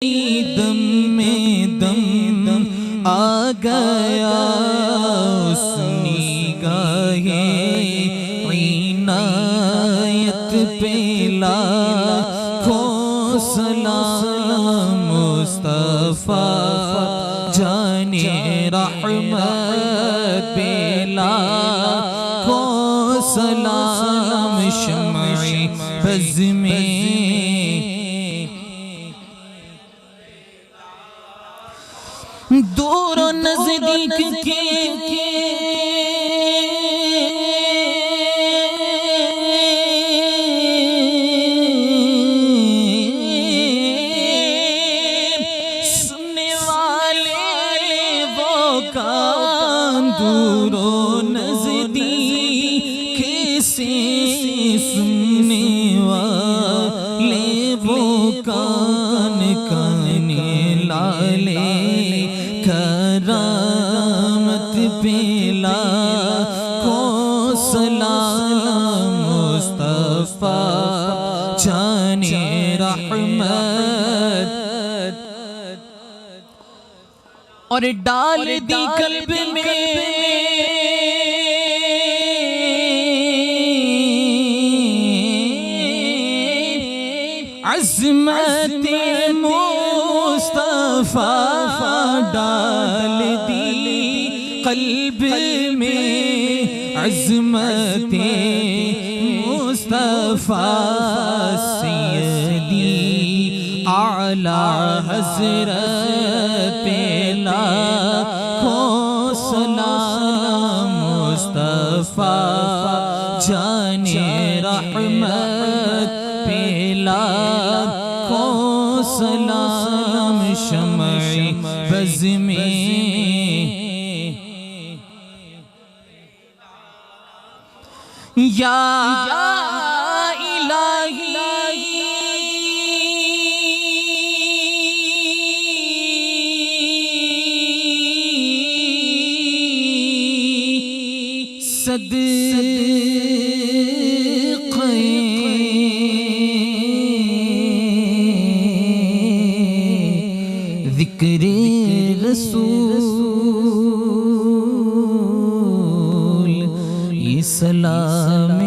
दम में दम आ गया उसनी गाहे इनायत पे लाखों सलाम मुस्तफा जाने रहमत पे लाखों सलाम शम्ए बज़ में दूर नजदीक के सुनने वाले वो कान दूर नजदीक से सुनने वाले वो कान काने लाले करामत पेला को सलाम मुस्तफा जाने रहमत और डाल दी कल्ब में अज़मत मुस्तफा डाल दी कल्ब में अज़मत मुस्तफा सय्यदी आला हज़रत पे लाखों सलाम मुस्तफा जाने रहमत पे लाखों सलाम शम्ए बज़ में या इलाही ज़िक्र रसूल ये सलाम